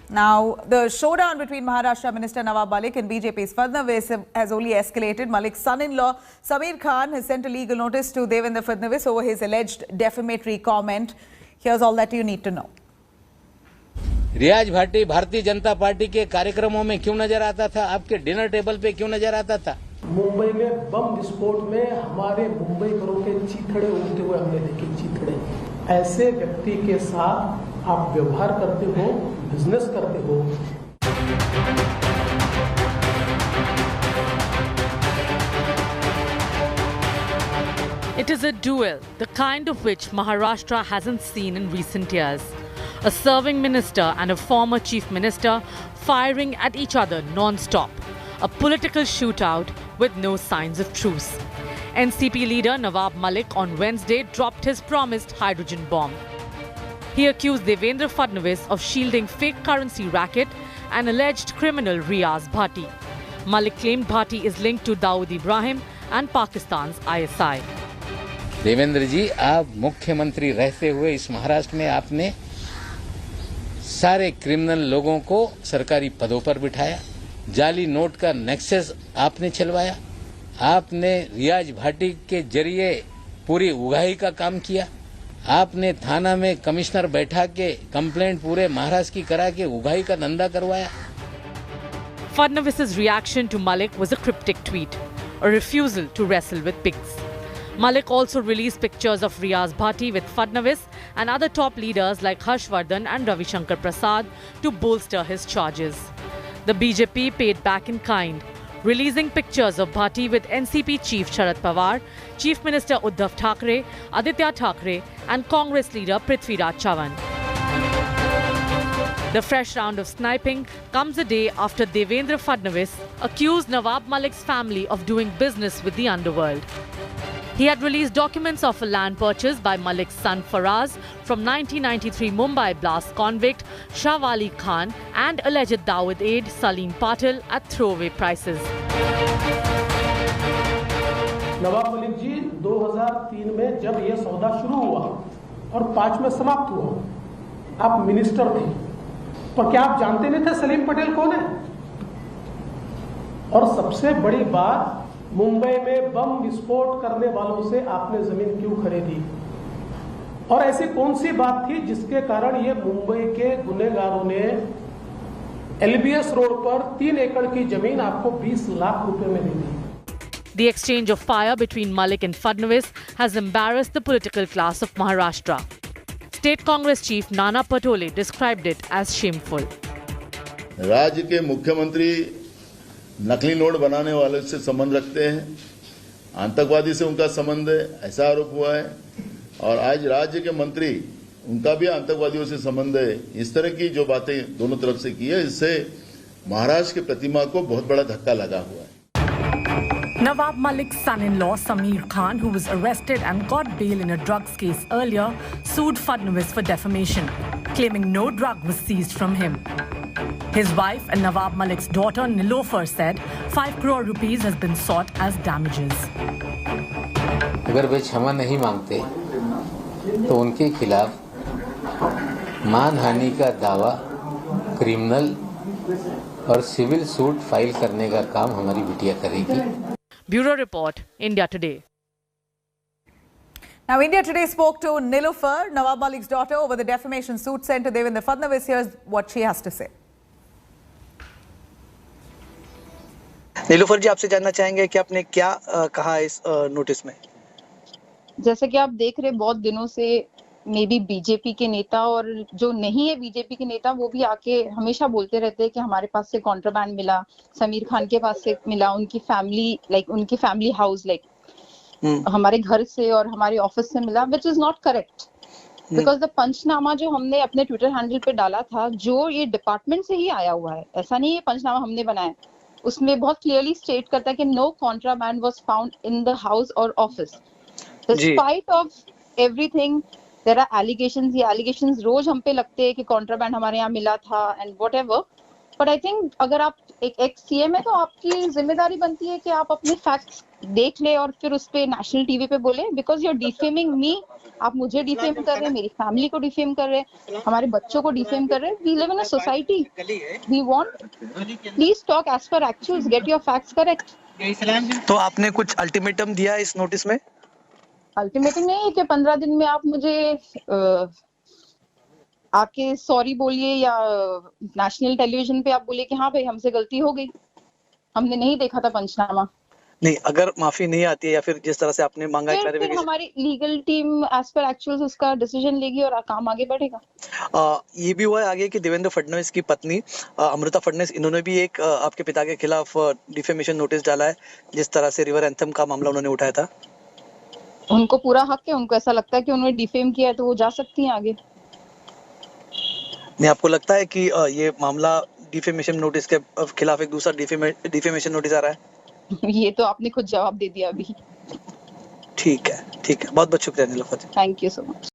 Now, the showdown between Maharashtra Minister Nawab Malik and BJP's Fadnavis has only escalated. Malik's son-in-law, Sameer Khan, has sent a legal notice to Devendra Fadnavis over his alleged defamatory comment. Here's all that you need to know. Riyaz Bhati Bharatiya Janata party के कार्यक्रमों में क्यों नजर आता था? आपके dinner table पे क्यों नजर आता था? मुंबई में बम विस्फोट में हमारे मुंबई करों के चीथड़े उड़ते हुए हमने देखे। चीथड़े, ऐसे व्यक्ति के साथ आप व्यवहार करते हो, बिजनेस करते हो। It is a duel, the kind of which Maharashtra hasn't seen in recent years. A serving minister and a former chief minister firing at each other non-stop. A political shootout with no signs of truce. NCP leader Nawab Malik on Wednesday dropped his promised hydrogen bomb. He accused Devendra Fadnavis of shielding fake currency racket and alleged criminal Riaz Bhatti. Malik claimed Bhatti is linked to Dawood Ibrahim and Pakistan's ISI. Devendra जी, आप मुख्यमंत्री रहते हुए इस महाराष्ट्र में आपने सारे criminal लोगों को सरकारी पदों पर बिठाया। जाली नोट का नेक्सस आपने चलवाया। आपने रियाज भाटी के जरिए पूरी उगाही का काम किया। आपने थाना में कमिश्नर बैठा के कंप्लेंट पूरे महाराष्ट्र की करा के उगाही का धंधा करवाया। Fadnavis's reaction to Malik was a cryptic tweet, a refusal to wrestle with pigs. Malik also released pictures of Riaz Bhatti with Fadnavis and other top leaders like Harshvardhan and Ravi Shankar Prasad to bolster his charges. The BJP paid back in kind, releasing pictures of Bhatti with NCP chief Sharad Pawar, Chief Minister Uddhav Thackeray, Aditya Thackeray and Congress leader Prithviraj Chavan. The fresh round of sniping comes a day after Devendra Fadnavis accused Nawab Malik's family of doing business with the underworld. He had released documents of a land purchase by Malik's son Faraz from 1993 Mumbai blast convict Shah Wali Khan and alleged Dawood aide Salim Patil at throwaway prices. Nawab Malik ji 2003 में जब यह सौदा शुरू हुआ और 5 में समाप्त हुआ, आप मिनिस्टर थे, पर क्या आप जानते नहीं थे सलीम पटेल कौन है? और सबसे बड़ी बात, मुंबई में बम विस्फोट करने वालों से आपने जमीन क्यों खरीदी? और ऐसी कौन सी बात थी जिसके कारण ये मुंबई के गुनहगारों ने एलबीएस रोड पर 3 एकड़ की जमीन आपको 20 लाख रुपए में दी थी? The exchange of fire between Malik and Fadnavis has embarrassed the political class of Maharashtra. State Congress chief Nana Patole described it as shameful. राज्य के मुख्यमंत्री नकली नोट बनाने वाले से संबंध रखते हैं, आतंकवादी से उनका संबंध है, ऐसा आरोप हुआ है। और आज राज्य के मंत्री, उनका भी आतंकवादियों से संबंध है। इस तरह की जो बातें दोनों तरफ से की है, इससे महाराष्ट्र की प्रतिमा को बहुत बड़ा धक्का लगा हुआ है। Nawab Malik's son-in-law Sameer Khan, who was arrested and got bail in a drugs case earlier, sued Fadnavis for defamation, claiming no drug was seized from him. His wife and Nawab Malik's daughter Nilofer said 5 crore rupees has been sought as damages. अगर वे क्षमा नहीं मांगते तो उनके खिलाफ मानहानि का दावा, क्रिमिनल और सिविल सूट फाइल करने का काम हमारी बिटिया करेगी। Bureau Report, India Today. Now, India Today spoke to Nilofer, Nawab Malik's daughter, over the defamation suit sent to Devendra Fadnavis. Here's what she has to say. Nilufar जी, आपसे जानना चाहेंगे कि आपने क्या कहा इस नोटिस में? जैसे कि आप देख रहे, बहुत दिनों से मे बी बीजेपी के नेता और जो नहीं है बीजेपी के नेता, वो भी आके हमेशा बोलते रहते हैं कि हमारे पास से कॉन्ट्राबैंड मिला, समीर खान के पास से मिला, उनकी फैमिली हाउस हमारे घर से और हमारे ऑफिस से मिला, which is not correct. Because the panchnama जो हमने अपने ट्विटर हैंडल पे डाला था, जो ये डिपार्टमेंट से ही आया हुआ है, ऐसा नहीं है पंचनामा हमने बनाया, उसमें बहुत क्लियरली स्टेट करता है कि no contraband was found in the house और office. Despite of everything there are allegations. ये एलिगेशंस रोज हम पे लगते हैं कि कॉन्ट्राबैंड हमारे यहाँ मिला था and whatever, but I think अगर आप एक सीएम है तो आपकी जिम्मेदारी बनती है कि आप अपने फैक्ट्स देख ले और फिर उस पे नेशनल टीवी पे बोले, बिकॉज यू आर डिफेमिंग मी। आप मुझे डिफेम कर रहे हैं, मेरी फैमिली को डिफेम कर रहे हैं, हमारे बच्चों को डिफेम कर रहे हैं। We live in a society, we want, please talk as per actuals, get your facts correct. तो आपने कुछ अल्टीमेटम दिया इस नोटिस में? अल्टीमेटम नहीं है कि 15 दिन में आप मुझे आके सॉरी बोलिए या नेशनल टेलीविजन पे आप बोलिए कि हाँ भाई हमसे गलती हो गई, हमने नहीं देखा था पंचनामा। नहीं, अगर माफी नहीं आती है या फिर जिस तरह से आपने मांगा है फिर क्लैरिफिकेशन, हमारी legal team as per actuals उसका डिसीजन लेगी और काम आगे बढ़ेगा। ये भी हुआ है आगे कि देवेंद्र फडणवीस की पत्नी अमृता फडणवीस, इन्होंने भी एक आपके पिता के खिलाफ डिफेमेशन नोटिस डाला है, जिस तरह से रिवर एंथम का मामला उन्होंने उठाया था। उनको पूरा हक है, उनको ऐसा लगता है कि उन्होंने डिफेम किया है तो वो जा सकती हैं आगे। नहीं, आपको लगता है कि ये मामला डिफेमेशन नोटिस के खिलाफ एक दूसरा डिफेमेशन नोटिस आ रहा है? ये तो आपने खुद जवाब दे दिया अभी। ठीक है, बहुत बहुत शुक्रिया Nilofar ji. Thank you so much.